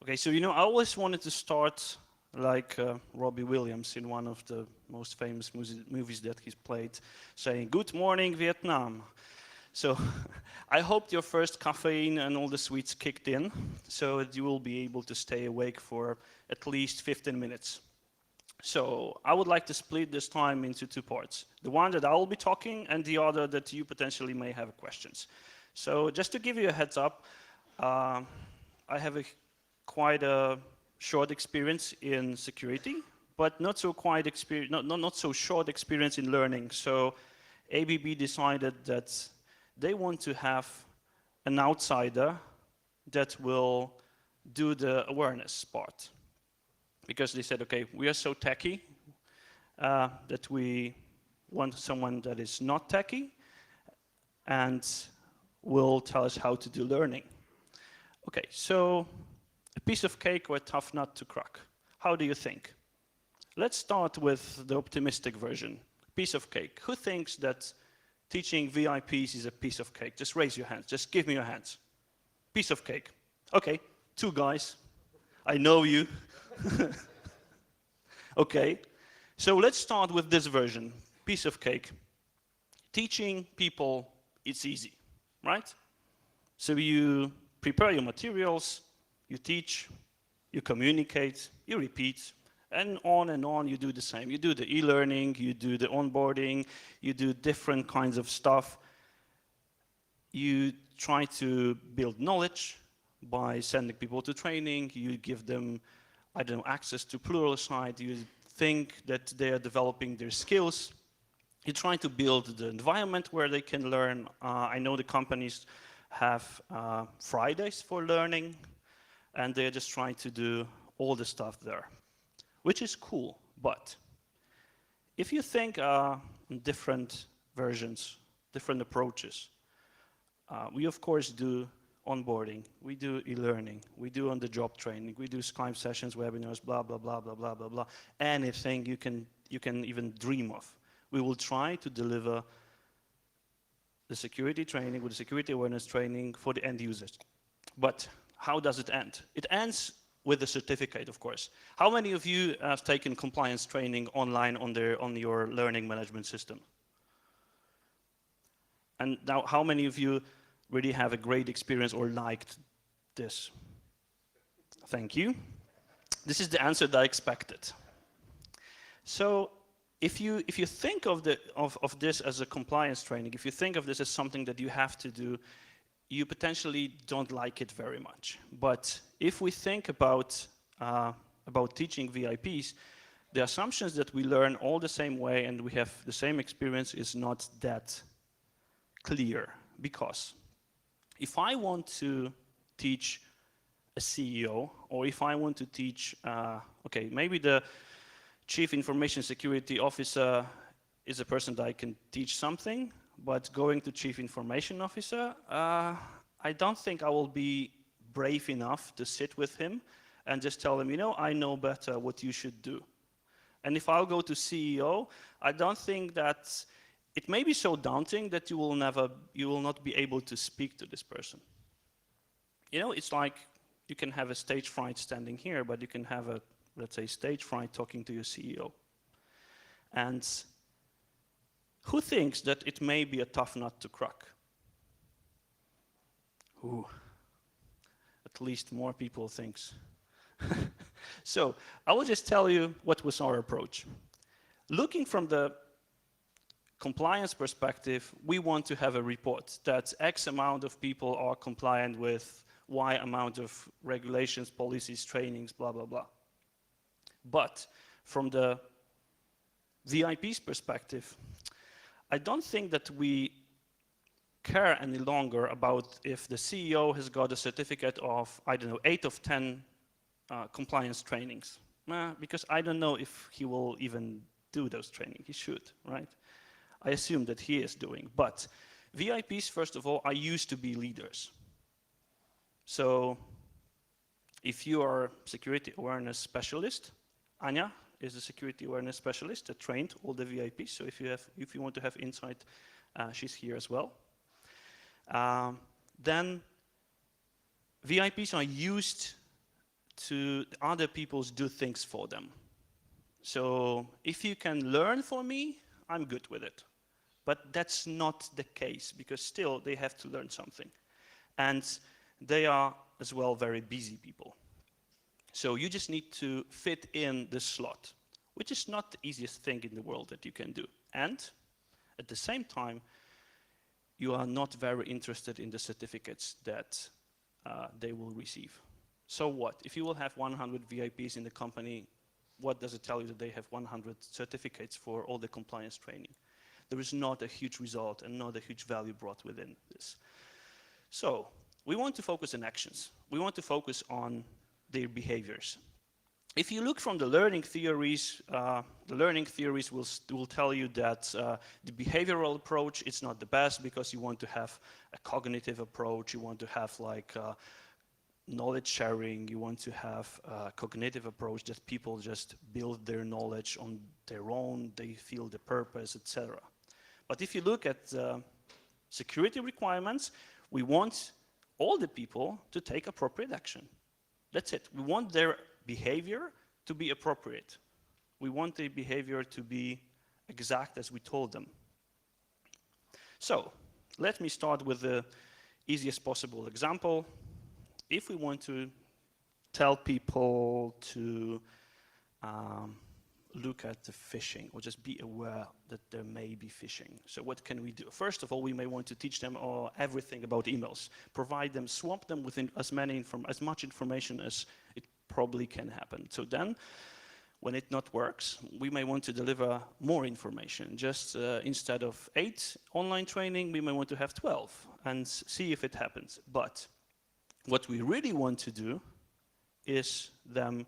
Okay, so I always wanted to start like Robbie Williams in one of the most famous movies that he's played, saying, "Good morning, Vietnam." So I hope your first caffeine and all the sweets kicked in, so that you will be able to stay awake for at least 15 minutes. So I would like to split this time into two parts. The one that I will be talking and the other that you potentially may have questions. So just to give you a heads up, I have quite a short experience in security, but not so short experience in learning. So ABB decided that they want to have an outsider that will do the awareness part. Because they said, okay, we are so techy that we want someone that is not techy and will tell us how to do learning. Okay, so a piece of cake or a tough nut to crack. How do you think? Let's start with the optimistic version. Piece of cake. Who thinks that teaching VIPs is a piece of cake? Just raise your hands. Just give me your hands. Piece of cake. Okay, 2 guys. I know you. Okay, so let's start with this version. Piece of cake. Teaching people, it's easy, right? So you prepare your materials, you teach, you communicate, you repeat, and on you do the same. You do the e-learning, you do the onboarding, you do different kinds of stuff. You try to build knowledge by sending people to training, you give them, I don't know, access to Pluralsight, you think that they are developing their skills. You try to build the environment where they can learn. I know the companies have Fridays for learning, and they're just trying to do all the stuff there, which is cool. But if you think different versions, different approaches, we of course do onboarding, we do e-learning, we do on-the-job training, we do Skype sessions, webinars, blah, blah, blah, blah, blah, blah, blah. Anything you can even dream of. We will try to deliver the security training with the security awareness training for the end users. But how does it end? It ends with a certificate, of course. How many of you have taken compliance training online on your learning management system? And now, how many of you really have a great experience or liked this? Thank you. This is the answer that I expected. So if you think of this as a compliance training, if you think of this as something that you have to do, you potentially don't like it very much. But if we think about teaching VIPs, the assumptions that we learn all the same way and we have the same experience is not that clear. Because if I want to teach a CEO, or if I want to teach, okay, maybe the Chief Information Security Officer is a person that I can teach something, but going to Chief Information Officer, I don't think I will be brave enough to sit with him and just tell him, I know better what you should do. And if I'll go to CEO, I don't think that it may be so daunting that you will not be able to speak to this person. It's like you can have a stage fright standing here, but you can have a, let's say, stage fright talking to your CEO. And who thinks that it may be a tough nut to crack? Ooh, at least more people thinks. So I will just tell you what was our approach. Looking from the compliance perspective, we want to have a report that X amount of people are compliant with Y amount of regulations, policies, trainings, blah, blah, blah. But from the VIP's perspective, I don't think that we care any longer about if the CEO has got a certificate of, I don't know, 8 of 10 compliance trainings. Because I don't know if he will even do those trainings. He should, right? I assume that he is doing. But VIPs, first of all, are used to be leaders. So if you are a security awareness specialist, Anya is a security awareness specialist that trained all the VIPs. So if you want to have insight, she's here as well. Then VIPs are used to other people's do things for them. So if you can learn for me, I'm good with it. But that's not the case, because still they have to learn something. And they are as well very busy people. So you just need to fit in the slot, which is not the easiest thing in the world that you can do. And at the same time, you are not very interested in the certificates that they will receive. So what? If you will have 100 VIPs in the company, what does it tell you that they have 100 certificates for all the compliance training? There is not a huge result and not a huge value brought within this. So we want to focus on actions. We want to focus on their behaviors. If you look from the learning theories will tell you that the behavioral approach is not the best, because you want to have a cognitive approach, you want to have like knowledge sharing, you want to have a cognitive approach that people just build their knowledge on their own, they feel the purpose, etc. But if you look at security requirements, we want all the people to take appropriate action. That's it. We want their behavior to be appropriate. We want the behavior to be exact as we told them. So let me start with the easiest possible example. If we want to tell people to look at the phishing, or just be aware that there may be phishing. So what can we do? First of all, we may want to teach them everything about emails, provide them, swamp them with as much information as it probably can happen. So then, when it not works, we may want to deliver more information. Just instead of 8 online training, we may want to have 12 and see if it happens. But what we really want to do is them,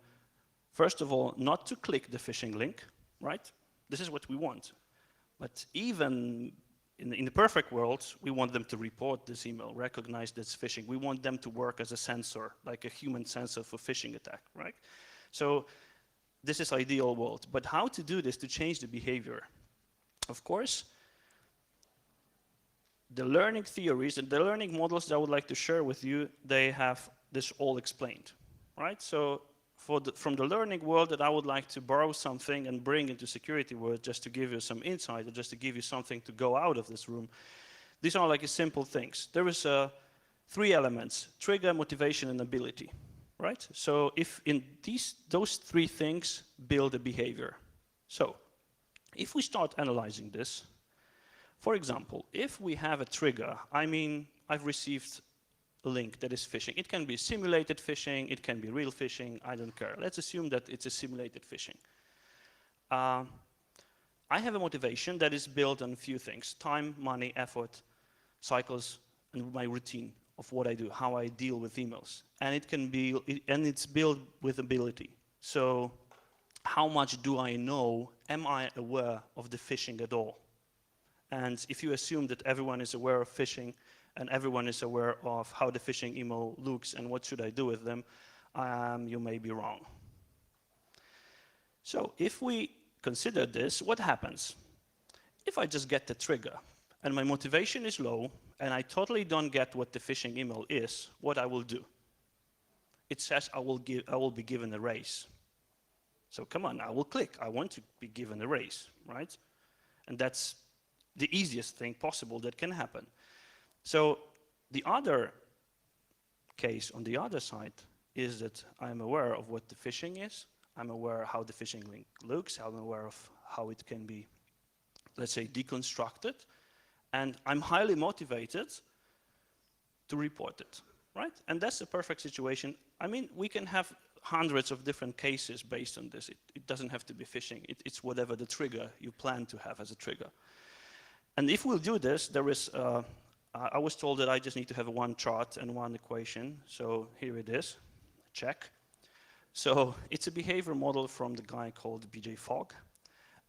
first of all, not to click the phishing link, right? This is what we want. But even in the perfect world, we want them to report this email, recognize this phishing. We want them to work as a sensor, like a human sensor for phishing attack, right? So this is ideal world. But how to do this to change the behavior? Of course, the learning theories and the learning models that I would like to share with you, they have this all explained, right? So from the learning world that I would like to borrow something and bring into security world, just to give you some insight, or just to give you something to go out of this room. These are like simple things. There is 3 elements: trigger, motivation, and ability, right? So if in those 3 things build a behavior. So if we start analyzing this, for example, if we have a trigger, I mean, I've received a link that is phishing. It can be simulated phishing, it can be real phishing, I don't care. Let's assume that it's a simulated phishing. I have a motivation that is built on a few things: time, money, effort, cycles, and my routine of what I do, how I deal with emails. And it's built with ability. So how much do I know? Am I aware of the phishing at all? And if you assume that everyone is aware of phishing and everyone is aware of how the phishing email looks and what should I do with them, you may be wrong. So if we consider this, what happens? If I just get the trigger and my motivation is low and I totally don't get what the phishing email is, what I will do? It says I will be given a raise. So come on, I will click. I want to be given a raise, right? And that's the easiest thing possible that can happen. So the other case on the other side is that I'm aware of what the phishing is. I'm aware how the phishing link looks. I'm aware of how it can be, let's say, deconstructed. And I'm highly motivated to report it, right? And that's the perfect situation. I mean, we can have hundreds of different cases based on this. It doesn't have to be phishing. It's whatever the trigger you plan to have as a trigger. And if we'll do this, there is, I was told that I just need to have one chart and one equation. So here it is, check. So it's a behavior model from the guy called BJ Fogg.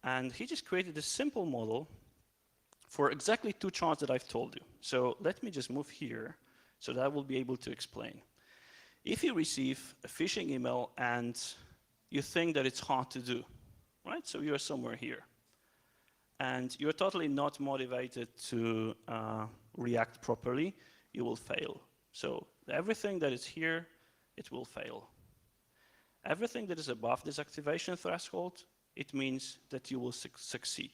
And he just created a simple model for exactly 2 charts that I've told you. So let me just move here so that I will be able to explain. If you receive a phishing email and you think that it's hard to do, right? So you're somewhere here. And you're totally not motivated to react properly, you will fail. So everything that is here, it will fail. Everything that is above this activation threshold, it means that you will succeed.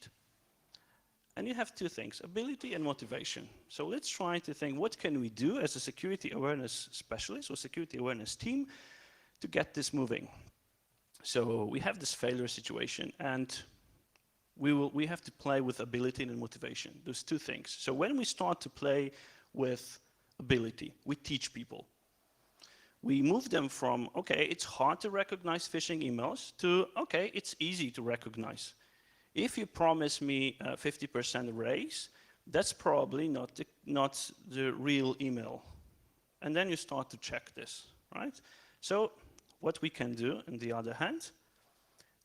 And you have two things, ability and motivation. So let's try to think, what can we do as a security awareness specialist or security awareness team to get this moving? So we have this failure situation, and we have to play with ability and motivation, those two things. So when we start to play with ability, we teach people. We move them from, okay, it's hard to recognize phishing emails, to, okay, it's easy to recognize. If you promise me a 50% raise, that's probably not the real email. And then you start to check this, right? So what we can do, on the other hand,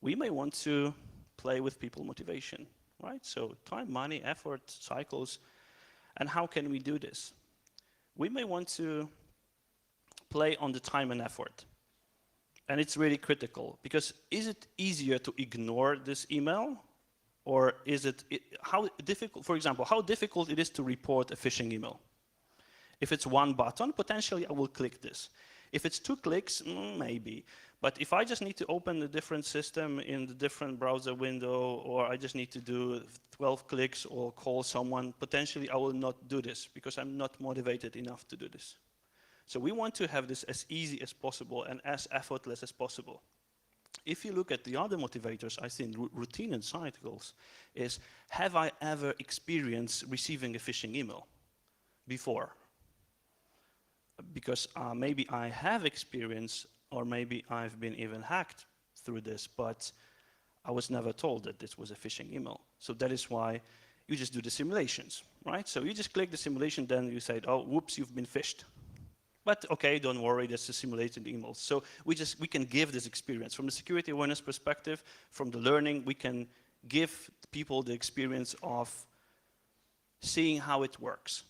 we may want to play with people motivation, right? So time, money, effort, cycles, and how can we do this? We may want to play on the time and effort. And it's really critical, because is it easier to ignore this email? Or is how difficult, for example, how difficult it is to report a phishing email? If it's one button, potentially I will click this. If it's 2 clicks, maybe. But if I just need to open a different system in the different browser window, or I just need to do 12 clicks or call someone, potentially I will not do this because I'm not motivated enough to do this. So we want to have this as easy as possible and as effortless as possible. If you look at the other motivators, I think routine and cycles is, have I ever experienced receiving a phishing email before? Because maybe I have experience, or maybe I've been even hacked through this, but I was never told that this was a phishing email. So that is why you just do the simulations, right? So you just click the simulation, then you say, oh, whoops, you've been phished. But okay, don't worry, that's a simulated email. So we can give this experience. From the security awareness perspective, from the learning, we can give people the experience of seeing how it works.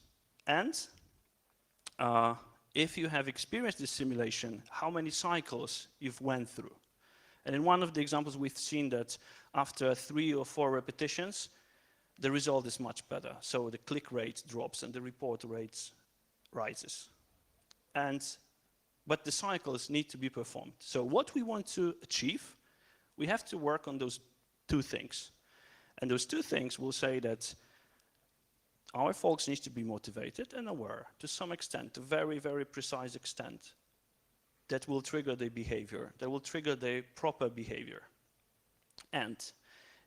And if you have experienced this simulation, how many cycles you've went through. And in one of the examples, we've seen that after 3 or 4 repetitions, the result is much better. So the click rate drops and the report rates rises. But the cycles need to be performed. So what we want to achieve, we have to work on those 2 things. And those 2 things will say that our folks need to be motivated and aware to some extent, to very, very precise extent, that will trigger their behavior, that will trigger their proper behavior. And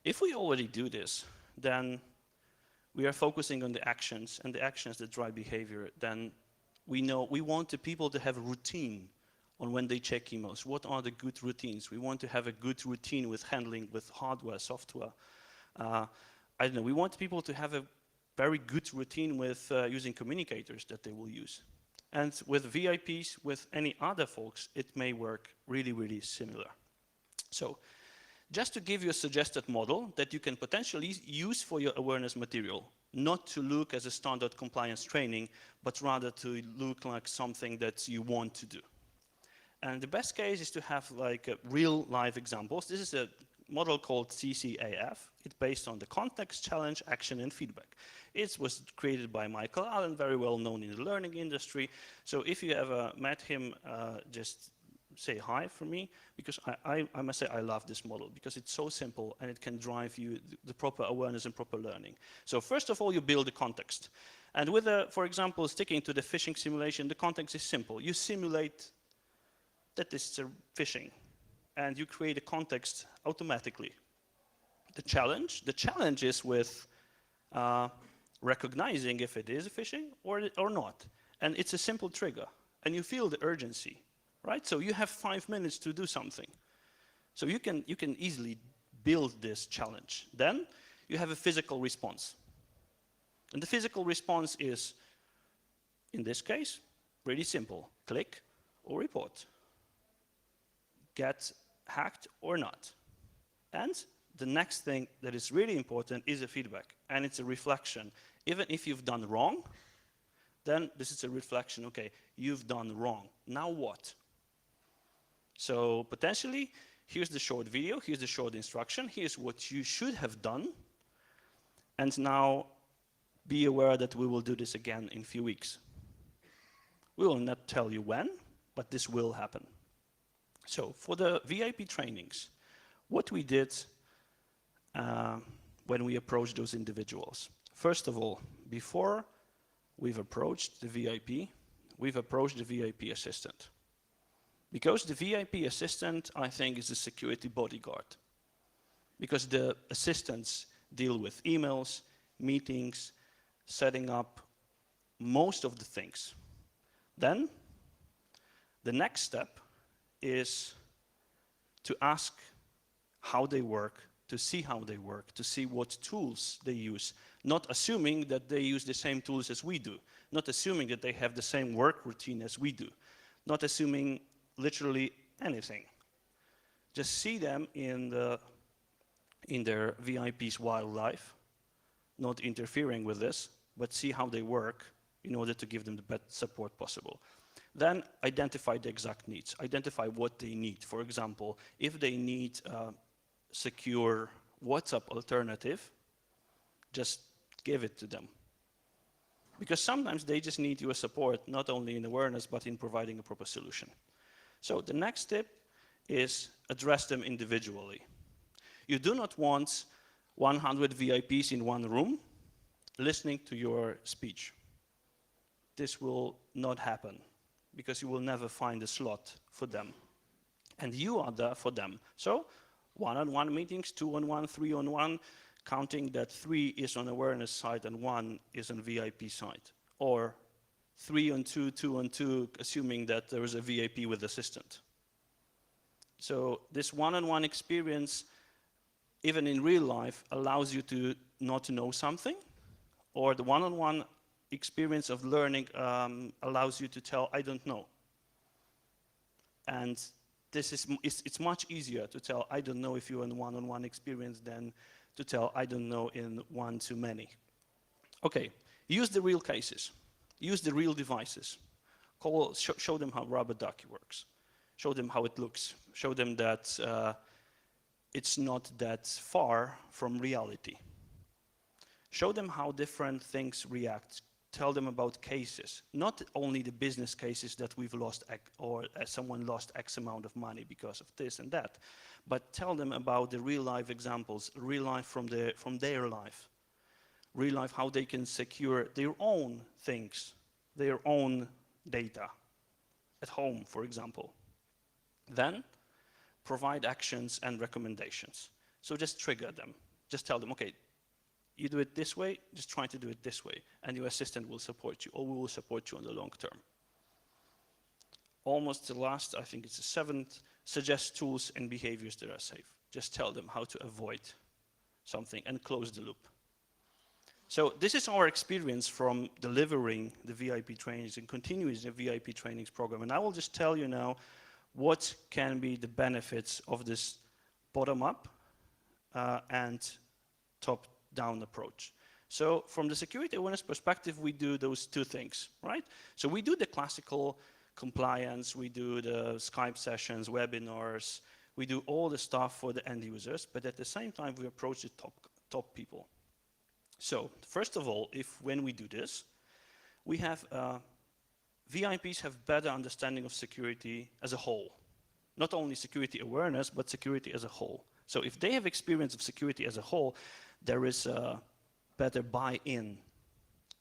if we already do this, then we are focusing on the actions, and the actions that drive behavior. Then we know we want the people to have a routine on when they check emails. What are the good routines? We want to have a good routine with handling with hardware, software. I don't know, we want people to have a very good routine with using communicators that they will use. And with VIPs, with any other folks, it may work really, really similar. So just to give you a suggested model that you can potentially use for your awareness material, not to look as a standard compliance training, but rather to look like something that you want to do. And the best case is to have like real live examples. This is a model called CCAF. It's based on the context, challenge, action, and feedback. It was created by Michael Allen, very well known in the learning industry. So if you ever met him, just say hi for me, because I must say I love this model because it's so simple and it can drive you the proper awareness and proper learning. So first of all, you build the context. And with, for example, sticking to the phishing simulation, the context is simple. You simulate that this is a phishing, and you create a context automatically. The challenge is with recognizing if it is a phishing or not. And it's a simple trigger, and you feel the urgency, right? So you have 5 minutes to do something. So you can easily build this challenge. Then you have a physical response. And the physical response is, in this case, really simple. Click or report. Get hacked or not. And the next thing that is really important is a feedback, and it's a reflection. Even if you've done wrong, then this is a reflection. Okay, you've done wrong. Now what? So potentially, here's the short video, here's the short instruction, here's what you should have done, and now be aware that we will do this again in a few weeks. We will not tell you when, but this will happen. So for the VIP trainings, what we did when we approached those individuals. First of all, before we've approached the VIP, we've approached the VIP assistant. Because the VIP assistant, I think, is a security bodyguard. Because the assistants deal with emails, meetings, setting up most of the things. Then, the next step is to ask how they work, to see how they work, to see what tools they use, not assuming that they use the same tools as we do, not assuming that they have the same work routine as we do, not assuming literally anything. Just see them in their VIP's wild life, not interfering with this, but see how they work in order to give them the best support possible. Then identify the exact needs, identify what they need. For example, if they need secure WhatsApp alternative, just give it to them. Because sometimes they just need your support, not only in awareness, but in providing a proper solution. So the next tip is address them individually. You do not want 100 VIPs in one room listening to your speech. This will not happen because you will never find a slot for them. And you are there for them. So one-on-one meetings, two-on-one, three-on-one, counting that 3 is on awareness side and 1 is on VIP side. Or 3-on-2, 2-on-2, assuming that there is a VIP with assistant. So this one-on-one experience, even in real life, allows you to not know something, or the one-on-one experience of learning allows you to tell, I don't know. And it's much easier to tell, I don't know if you're in one-on-one experience than to tell, I don't know in one-to-many. Okay, use the real cases. Use the real devices. Show them how rubber ducky works. Show them how it looks. Show them that it's not that far from reality. Show them how different things react. Tell them about cases, not only the business cases that we've lost or someone lost X amount of money because of this and that, but tell them about the real life examples, real life from their life, real life how they can secure their own things, their own data at home, for example. Then provide actions and recommendations. So just trigger them. Just tell them, okay, you do it this way, just try to do it this way, and your assistant will support you, or we will support you on the long term. Almost the last, I think it's the 7th, suggest tools and behaviors that are safe. Just tell them how to avoid something and close the loop. So this is our experience from delivering the VIP trainings and continuing the VIP trainings program. And I will just tell you now what can be the benefits of this bottom-up and top-down approach. So from the security awareness perspective, we do those 2 things, right? So we do the classical compliance, we do the Skype sessions, webinars, we do all the stuff for the end users, but at the same time, we approach the top people. So first of all, when we do this, we have VIPs have better understanding of security as a whole. Not only security awareness, but security as a whole. So if they have experience of security as a whole, there is a better buy-in.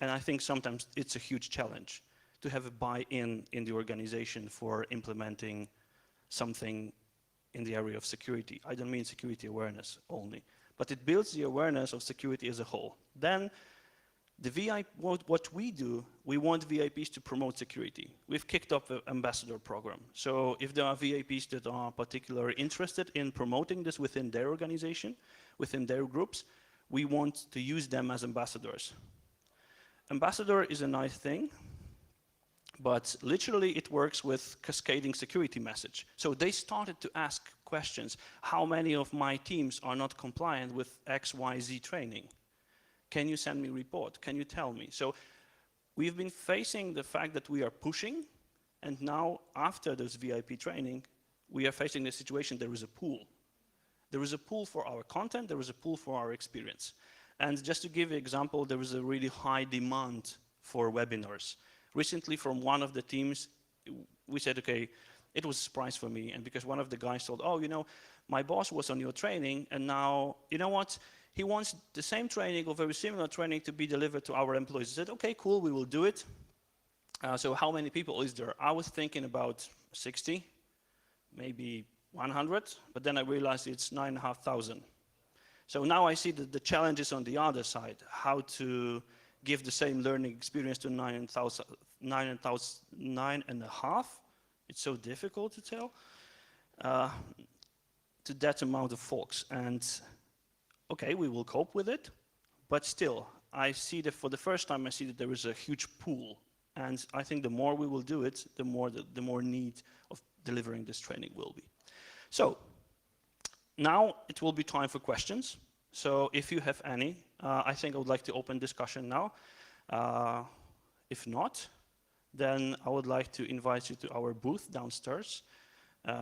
And I think sometimes it's a huge challenge to have a buy-in in the organization for implementing something in the area of security. I don't mean security awareness only, but it builds the awareness of security as a whole. Then what we do, we want VIPs to promote security. We've kicked off an ambassador program. So if there are VIPs that are particularly interested in promoting this within their organization, within their groups, we want to use them as ambassadors. Ambassador is a nice thing, but literally it works with cascading security message. So they started to ask questions. How many of my teams are not compliant with XYZ training? Can you send me a report? Can you tell me? So we've been facing the fact that we are pushing, and now after this VIP training, we are facing the situation there is a pool. There is a pool for our content, there is a pool for our experience. And just to give you an example, there is a really high demand for webinars. Recently from one of the teams, we said, okay, It was a surprise for me, and because one of the guys told, oh, you know, my boss was on your training, and now, you know what, he wants the same training or very similar training to be delivered to our employees. I said, okay, cool, we will do it. So how many people is there? I was thinking about 60, maybe 100, but then I realized it's 9,500. So now I see that the challenge is on the other side, how to give the same learning experience to 9,500. It's so difficult to tell, to that amount of folks. And okay, we will cope with it, but still, I see that for the first time, I see that there is a huge pool. And I think the more we will do it, the more need of delivering this training will be. So now it will be time for questions. So if you have any, I think I would like to open discussion now. If not, then I would like to invite you to our booth downstairs.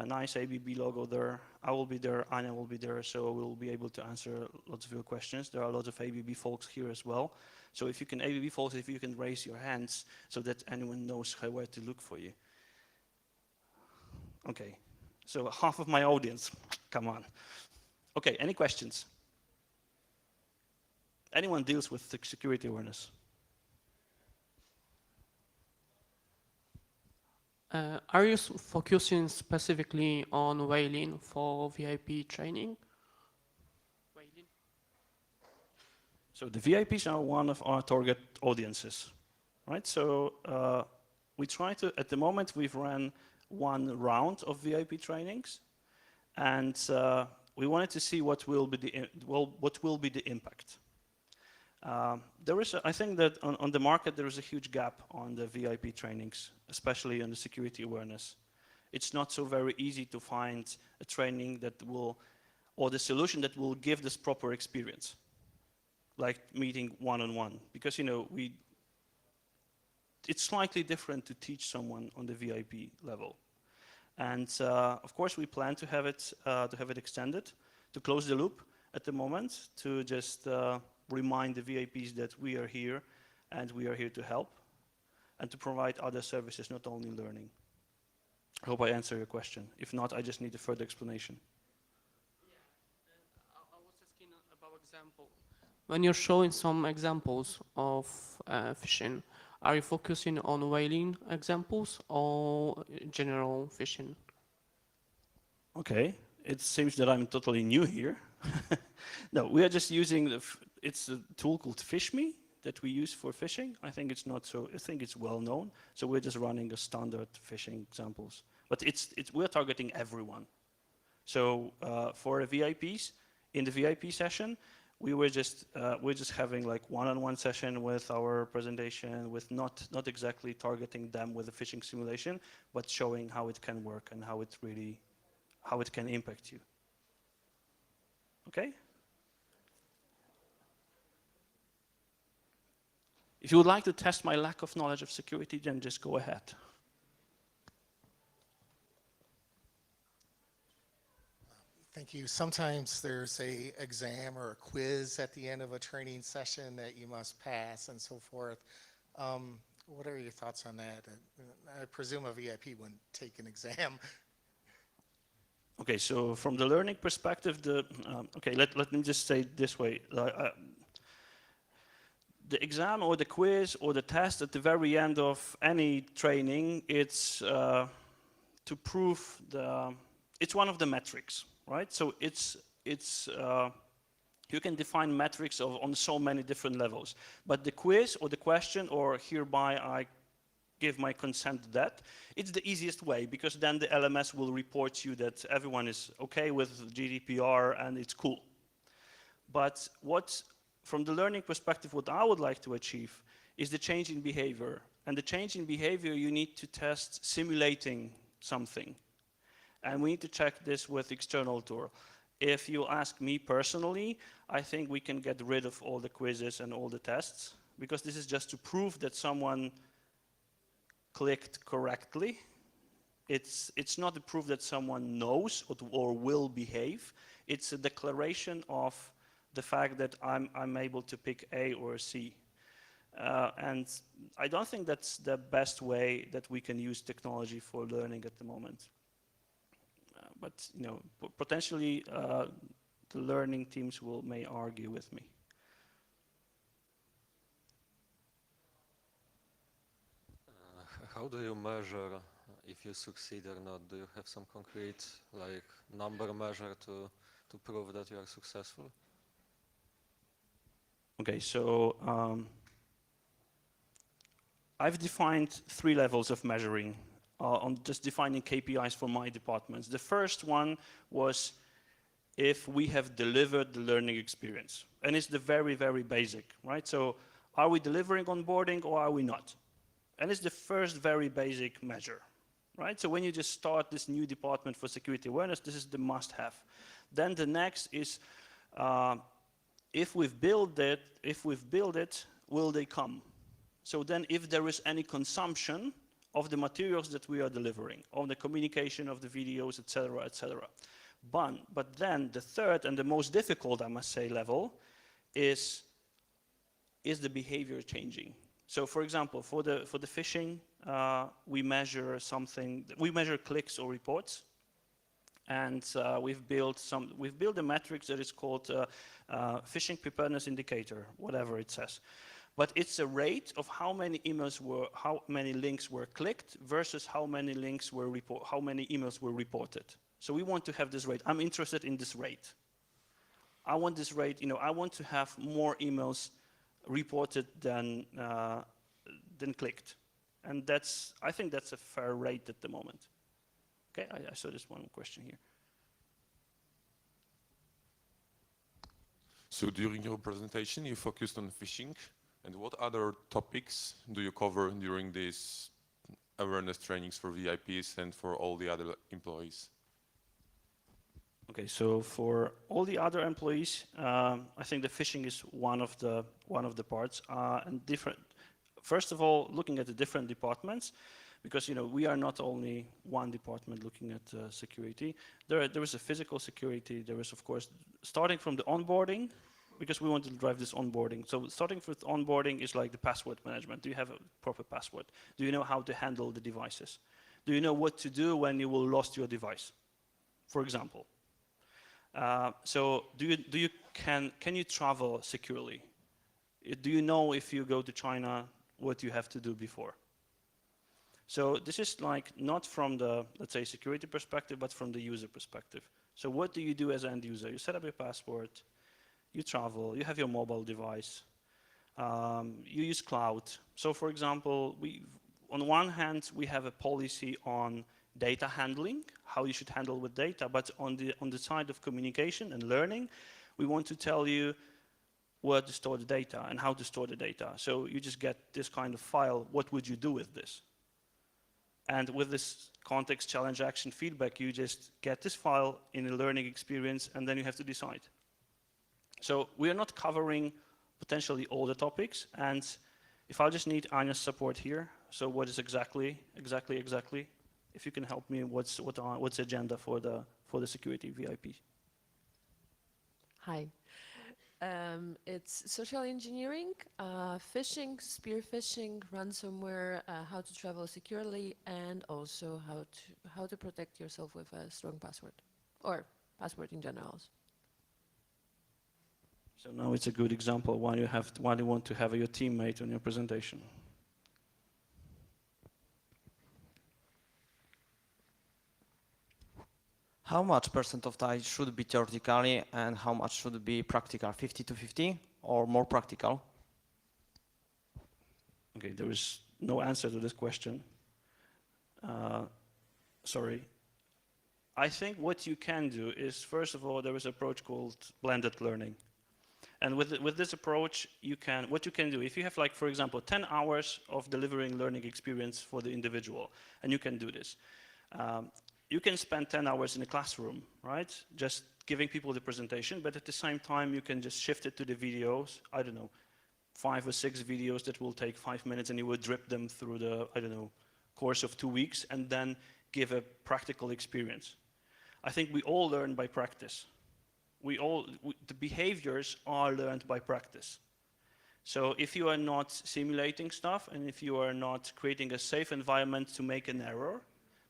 Nice ABB logo there. I will be there, Anya will be there, so we'll be able to answer lots of your questions. There are lots of ABB folks here as well. So if you can, ABB folks, if you can raise your hands so that anyone knows where to look for you. Okay, so half of my audience, come on. Okay, any questions? Anyone deals with security awareness? Are you focusing specifically on whaling for VIP training? Whaling? So the VIPs are one of our target audiences, right? So we try to, at the moment, we've run one round of VIP trainings, and we wanted to see what will be the impact. There is, I think that on the market there is a huge gap on the VIP trainings, especially on the security awareness. It's not so very easy to find a training that will, or the solution that will give this proper experience, like meeting one-on-one, because you know it's slightly different to teach someone on the VIP level, and of course we plan to have it extended, to close the loop at the moment, to just remind the VIPs that we are here and we are here to help and to provide other services, not only learning. I hope I answer your question. If not, I just need a further explanation. Yeah, I was asking about example. When you're showing some examples of fishing, are you focusing on whaling examples or general fishing? Okay, it seems that I'm totally new here. No, we are just using it's a tool called FishMe that we use for fishing. I think it's not so, I think it's well known. So we're just running a standard fishing examples. But we're targeting everyone. So for the VIPs, in the VIP session, we're just having like one-on-one session with our presentation, with not exactly targeting them with a fishing simulation, but showing how it can work and how it can impact you. Okay? If you would like to test my lack of knowledge of security, then just go ahead. Thank you. Sometimes there's an exam or a quiz at the end of a training session that you must pass and so forth. What are your thoughts on that? I presume a VIP wouldn't take an exam. Okay, so from the learning perspective, okay, let me just say it this way. The exam or the quiz or the test at the very end of any training, it's to prove it's one of the metrics, right? So you can define metrics on so many different levels. But the quiz or the question, or hereby I give my consent to that, it's the easiest way, because then the LMS will report you that everyone is okay with GDPR and it's cool. But from the learning perspective, what I would like to achieve is the change in behavior. And the change in behavior, you need to test simulating something. And we need to check this with external tool. If you ask me personally, I think we can get rid of all the quizzes and all the tests, because this is just to prove that someone clicked correctly. It's not a proof that someone knows or will behave. It's a declaration of the fact that I'm able to pick A or C. And I don't think that's the best way that we can use technology for learning at the moment. But you know, potentially the learning teams may argue with me. How do you measure if you succeed or not? Do you have some concrete like number measure to prove that you are successful? Okay, so I've defined 3 levels of measuring on just defining KPIs for my departments. The first one was if we have delivered the learning experience. And it's the very, very basic, right? So are we delivering onboarding or are we not? And it's the first very basic measure, right? So when you just start this new department for security awareness, this is the must-have. Then the next is if we've built it, will they come? So then if there is any consumption of the materials that we are delivering, of the communication, of the videos, etc., etc. But then the third and the most difficult, I must say, level is the behavior changing? So for example, for the phishing, we measure clicks or reports. And we've built a metric that is called phishing preparedness indicator, whatever it says. But it's a rate of how many links were clicked versus how many emails were reported. So we want to have this rate. I'm interested in this rate. I want this rate, I want to have more emails reported than clicked. And I think that's a fair rate at the moment. Okay, I saw this one question here. So during your presentation, you focused on phishing. And what other topics do you cover during these awareness trainings for VIPs and for all the other employees? Okay, so for all the other employees, I think the phishing is one of the parts, and different. First of all, looking at the different departments, because we are not only one department looking at security. There is a physical security. There is, of course, starting from the onboarding, because we want to drive this onboarding. So starting with onboarding is like the password management. Do you have a proper password? Do you know how to handle the devices? Do you know what to do when you will lost your device, for example? So can you travel securely? Do you know if you go to China what you have to do before? So this is like not from the, let's say, security perspective, but from the user perspective. So what do you do as an end user? You set up your password, you travel, you have your mobile device, you use cloud. So for example, on one hand, we have a policy on data handling, how you should handle with data, but on the side of communication and learning, we want to tell you where to store the data and how to store the data. So you just get this kind of file, what would you do with this? And with this context, challenge, action, feedback, you just get this file in a learning experience and then you have to decide. So we are not covering potentially all the topics, and if I just need Anya's support here, so what is exactly, if you can help me, what's the agenda for the security VIP? Hi. It's social engineering, phishing, spear phishing, ransomware, how to travel securely, and also how to protect yourself with a strong password, or password in general. So now it's a good example why you want to have your teammate on your presentation. How much % of that should be theoretically and how much should be practical? 50 to 50 or more practical? Okay, there is no answer to this question. Sorry. I think what you can do is, first of all, there is an approach called blended learning. And with this approach, what you can do, if you have, like, for example, 10 hours of delivering learning experience for the individual, and you can do this, you can spend 10 hours in a classroom, right? Just giving people the presentation, but at the same time, you can just shift it to the videos, I don't know, 5 or 6 videos that will take 5 minutes, and you will drip them through the, I don't know, course of 2 weeks, and then give a practical experience. I think we all learn by practice. The behaviors are learned by practice. So if you are not simulating stuff and if you are not creating a safe environment to make an error,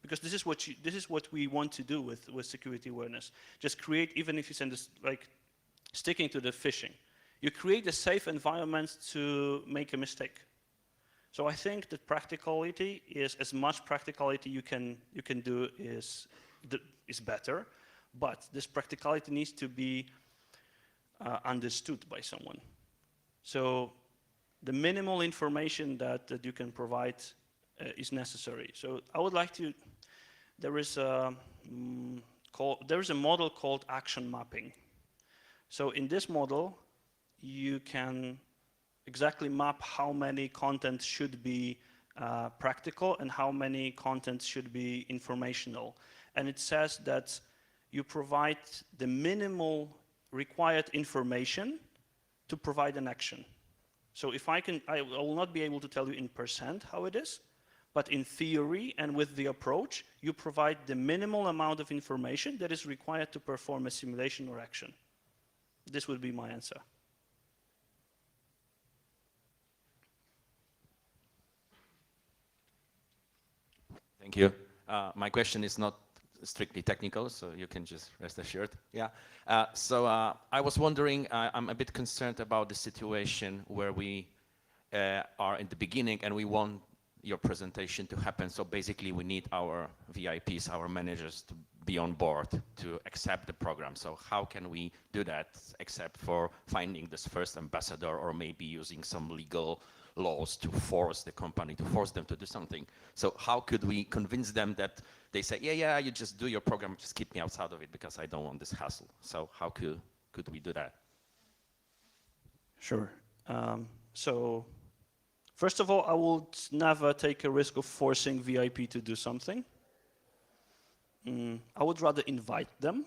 because this is what we want to do with security awareness. Just create, even if you send this, like sticking to the phishing, you create a safe environment to make a mistake. So I think that practicality is, as much practicality you can do is better, but this practicality needs to be understood by someone. So the minimal information that you can provide is necessary. So I would like to, there is a model called action mapping. So in this model, you can exactly map how many content should be practical and how many content should be informational. And it says that you provide the minimal required information to provide an action. So if I will not be able to tell you in percent how it is, but in theory and with the approach, you provide the minimal amount of information that is required to perform a simulation or action. This would be my answer. Thank you. My question is not strictly technical, so you can just rest assured. Yeah. I was wondering, I'm a bit concerned about the situation where we are in the beginning and we want your presentation to happen. So basically we need our VIPs, our managers to be on board to accept the program. So how can we do that except for finding this first ambassador or maybe using some legal laws to force the company, to force them to do something? So how could we convince them that they say, yeah, you just do your program, just keep me outside of it because I don't want this hassle? So how could we do that? Sure. So first of all, I would never take a risk of forcing VIP to do something. I would rather invite them.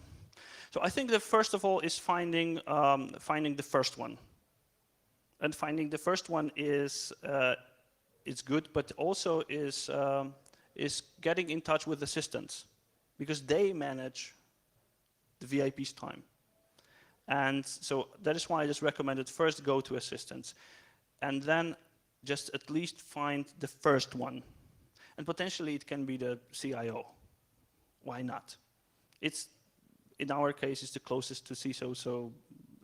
So I think that first of all is finding the first one. And finding the first one is good, but also is getting in touch with assistants, because they manage the VIP's time. And so that is why I just recommended first go to assistants, and then just at least find the first one. And potentially it can be the CIO. Why not? It's, in our case, it's the closest to CISO, so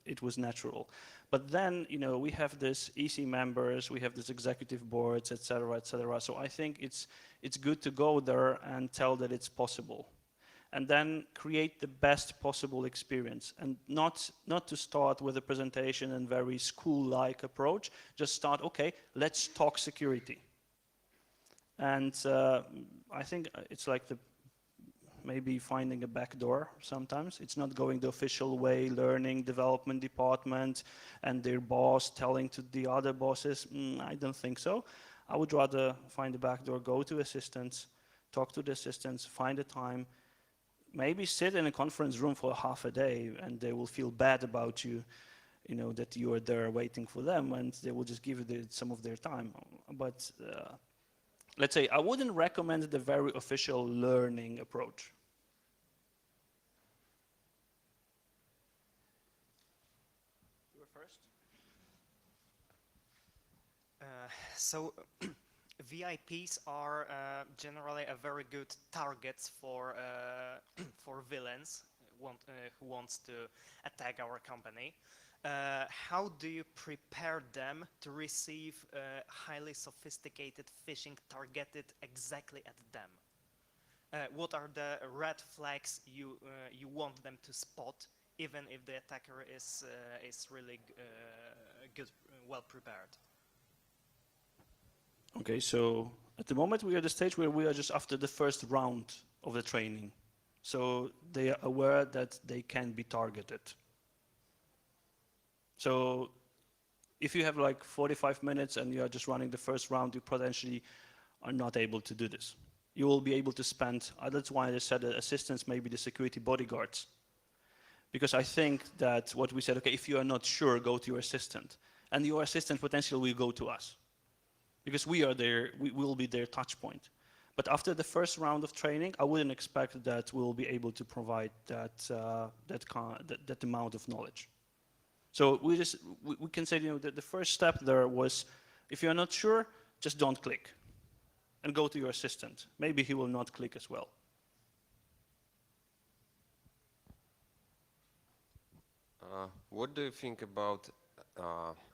it was natural. But then, we have this EC members, we have this executive boards, et cetera, et cetera. So I think it's good to go there and tell that it's possible. And then create the best possible experience. And not to start with a presentation and very school-like approach, just start, okay, let's talk security. And I think it's like maybe finding a back door sometimes. It's not going the official way, learning development department and their boss telling to the other bosses. I don't think so. I would rather find a back door, go to assistants, talk to the assistants, find a time, maybe sit in a conference room for half a day and they will feel bad about you, that you are there waiting for them, and they will just give you some of their time. But let's say I wouldn't recommend the very official learning approach. You were first? So VIPs are generally a very good targets for villains who wants to attack our company. How do you prepare them to receive highly sophisticated phishing targeted exactly at them? What are the red flags you want them to spot, even if the attacker is really good, well prepared? Okay, so at the moment we are at the stage where we are just after the first round of the training. So they are aware that they can be targeted. So if you have like 45 minutes and you are just running the first round, you potentially are not able to do this. You will be able to spend, that's why I said assistants may be the security bodyguards. Because I think that what we said, okay, if you are not sure, go to your assistant. And your assistant potentially will go to us. Because we are there, we will be their touch point. But after the first round of training, I wouldn't expect that we'll be able to provide that amount of knowledge. So we can say, you know, that the first step there was, if you're not sure, just don't click and go to your assistant. Maybe he will not click as well. What do you think about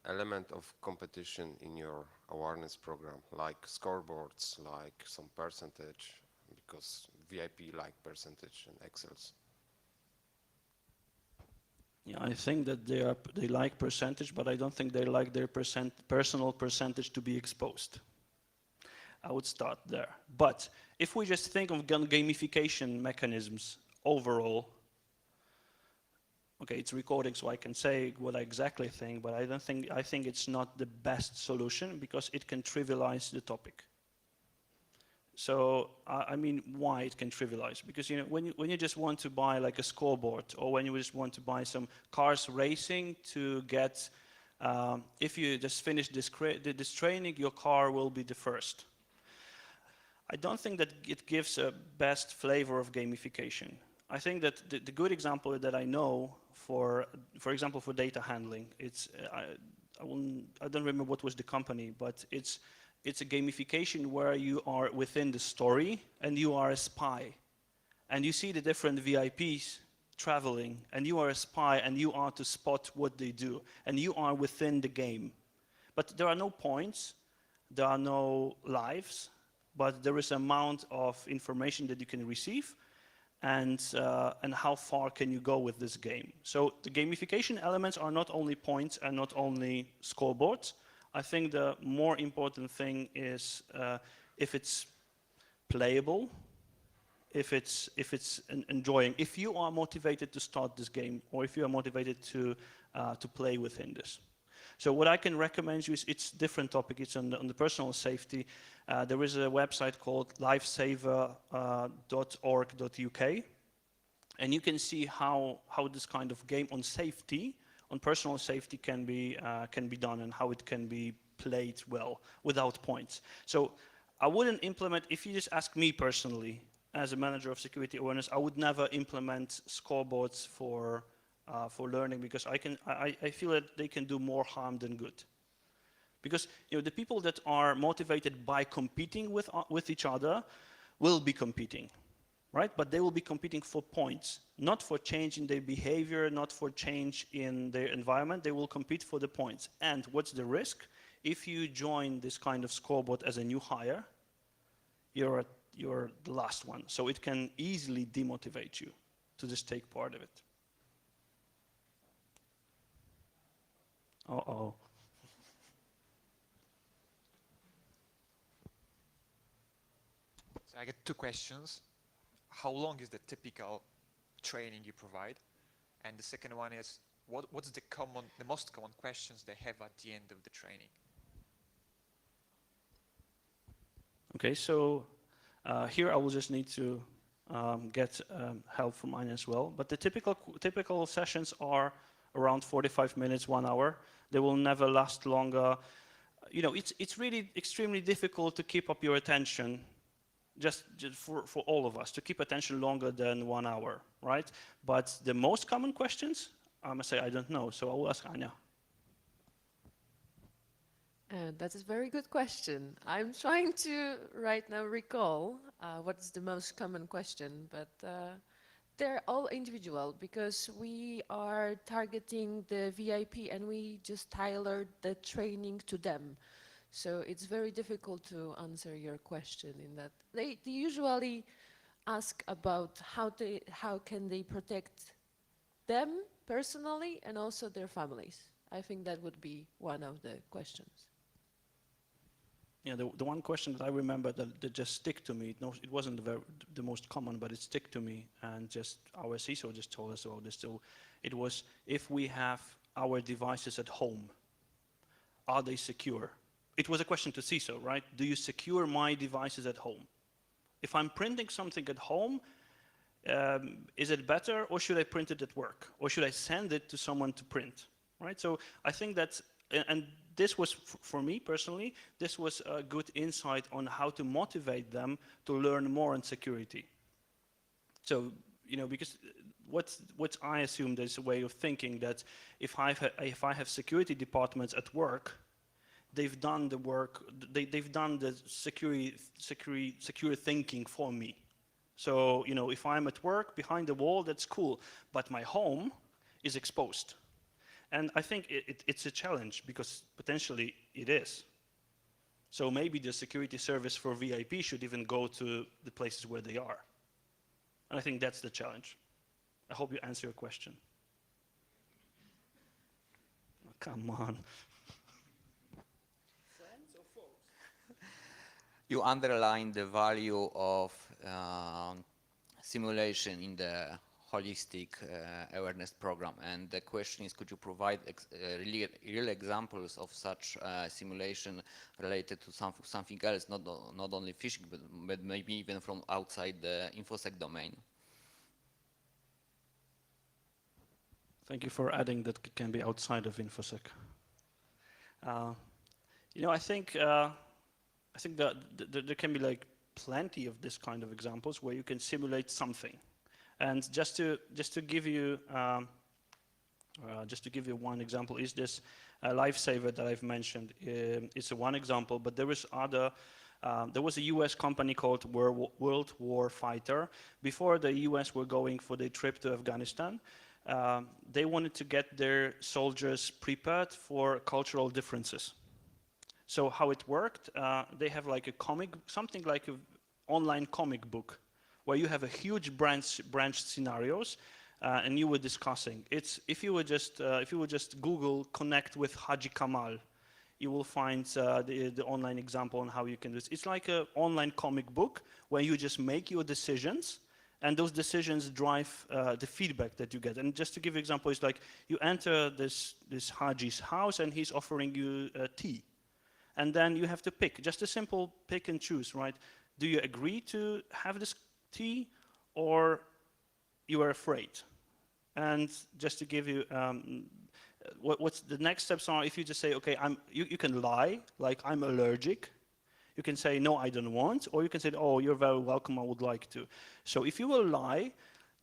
element of competition in your awareness program, like scoreboards, like some percentage, because VIP like percentage and Excels? Yeah, I think that they like percentage, but I don't think they like their personal percentage to be exposed. I would start there. But if we just think of gamification mechanisms overall, okay, it's recording, so I can say what I exactly think, but I think it's not the best solution because it can trivialize the topic. So I mean, why it can trivialize? Because, you know, when you just want to buy like a scoreboard, or when you just want to buy some cars racing to get, if you just finish this training, your car will be the first. I don't think that it gives a best flavor of gamification. I think that the good example that I know for example, for data handling, it's I don't remember what was the company, but it's a gamification where you are within the story and you are a spy, and you see the different VIPs traveling, and you are a spy and you are to spot what they do, and you are within the game. But there are no points, there are no lives, but there is an amount of information that you can receive, and how far can you go with this game. So the gamification elements are not only points and not only scoreboards. I think the more important thing is if it's playable, if it's enjoying, if you are motivated to start this game, or if you are motivated to play within this. So what I can recommend you is, it's a different topic, it's on the personal safety. There is a website called lifesaver.org.uk, and you can see how this kind of game on safety, on personal safety can be done, and how it can be played well without points. So I wouldn't implement, if you just ask me personally, as a manager of security awareness, I would never implement scoreboards for learning, because I feel that they can do more harm than good. Because, you know, the people that are motivated by competing with each other will be competing, right? But they will be competing for points, not for change in their behavior, not for change in their environment. They will compete for the points. And what's the risk? If you join this kind of scoreboard as a new hire, you're the last one. So it can easily demotivate you to just take part of it. Uh-oh. So I get two questions. How long is the typical training you provide? And the second one is, what's the most common questions they have at the end of the training? Okay, so here I will just need to get help from mine as well. But the typical sessions are around 45 minutes, 1 hour. They will never last longer. You know, it's really extremely difficult to keep up your attention, just for all of us, to keep attention longer than 1 hour, right? But the most common questions, I must say I don't know, so I will ask Anya. That is a very good question. I'm trying to right now recall what's the most common question, but they're all individual, because we are targeting the VIP and we just tailored the training to them. So it's very difficult to answer your question in that. They usually ask about how can they protect them personally and also their families. I think that would be one of the questions. Yeah, the one question that I remember that just stick to me, it wasn't the most common, but it stick to me, and just our CISO just told us about this. So it was, if we have our devices at home, are they secure? It was a question to CISO, right? Do you secure my devices at home? If I'm printing something at home, is it better, or should I print it at work? Or should I send it to someone to print, right? So I think that's, and this was, for me personally, this was a good insight on how to motivate them to learn more on security. So you know, because what I assume there's a way of thinking that if I have security departments at work, they've done the work, they've done the secure thinking for me. So, you know, if I'm at work behind the wall, that's cool, but my home is exposed. And I think it's a challenge because potentially it is. So maybe the security service for VIP should even go to the places where they are. And I think that's the challenge. I hope you answer your question. Oh, come on. You underline the value of simulation in the holistic awareness program, and the question is, could you provide real examples of such simulation related to something else, not only phishing, but maybe even from outside the InfoSec domain? Thank you for adding that it can be outside of InfoSec. You know, I think that there can be like plenty of this kind of examples where you can simulate something. And just to give you one example is this lifesaver that I've mentioned. It's one example, but there was other. There was a U.S. company called World War Fighter. Before the U.S. were going for the trip to Afghanistan, they wanted to get their soldiers prepared for cultural differences. So how it worked, they have like a comic, something like an online comic book, where you have a huge branched scenarios, and you were discussing. It's if you would just Google connect with Haji Kamal, you will find the online example on how you can do this. It's like an online comic book where you just make your decisions, and those decisions drive the feedback that you get. And just to give you an example, it's like you enter this Haji's house, and he's offering you tea, and then you have to pick, just a simple pick and choose, right? Do you agree to have this tea, or you are afraid? And just to give you, what's the next steps are, if you just say, okay, you can lie, like I'm allergic. You can say, no, I don't want, or you can say, oh, you're very welcome, I would like to. So if you will lie,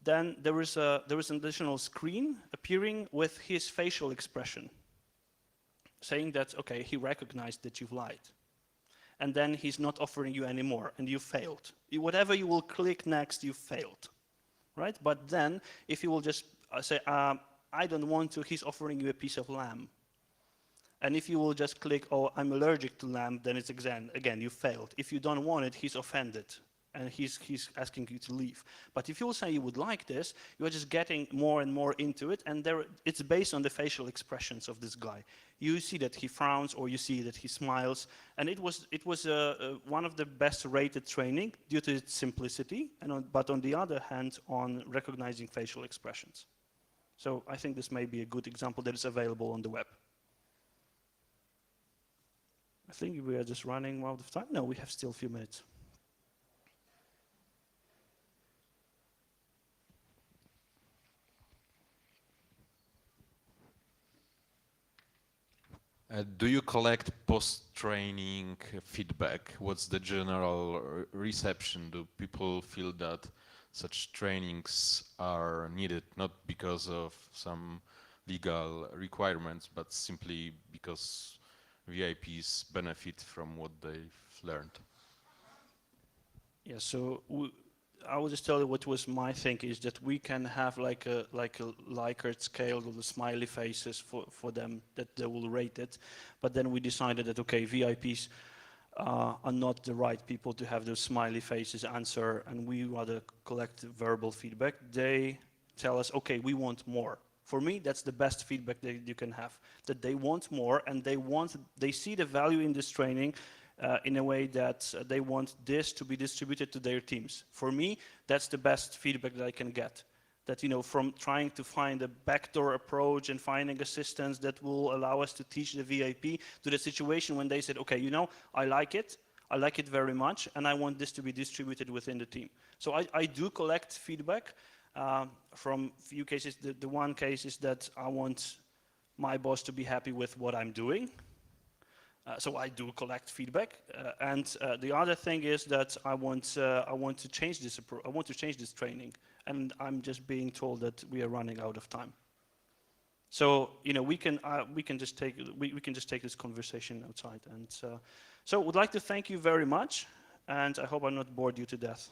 then there is an additional screen appearing with his facial expression, saying that, okay, he recognized that you've lied. And then he's not offering you anymore, and you failed. Whatever you will click next, you failed, right? But then, if you will just say, I don't want to, he's offering you a piece of lamb. And if you will just click, oh, I'm allergic to lamb, then it's again, you failed. If you don't want it, he's offended, and he's asking you to leave. But if you will say you would like this, you are just getting more and more into it, and it's based on the facial expressions of this guy. You see that he frowns, or you see that he smiles, and it was one of the best rated training due to its simplicity, but on the other hand, on recognizing facial expressions. So I think this may be a good example that is available on the web. I think we are just running out of time. No, we have still a few minutes. Do you collect post-training feedback? What's the general reception? Do people feel that such trainings are needed, not because of some legal requirements, but simply because VIPs benefit from what they've learned? Yeah, so I will just tell you what was my thinking is that we can have like a Likert scale of the smiley faces for them, that they will rate it. But then we decided that, okay, VIPs are not the right people to have those smiley faces answer, and we rather collect verbal feedback. They tell us, okay, we want more. For me, that's the best feedback that you can have, that they want more, and they see the value in this training in a way that they want this to be distributed to their teams. For me, that's the best feedback that I can get. That, you know, from trying to find a backdoor approach and finding assistance that will allow us to teach the VIP to the situation when they said, okay, you know, I like it very much, and I want this to be distributed within the team. So I do collect feedback from few cases. The one case is that I want my boss to be happy with what I'm doing. So I do collect feedback, and the other thing is that I want to change this I want to change this training, and I'm just being told that we are running out of time. So we can just take this conversation outside, and so would like to thank you very much, and I hope I'm not bored you to death.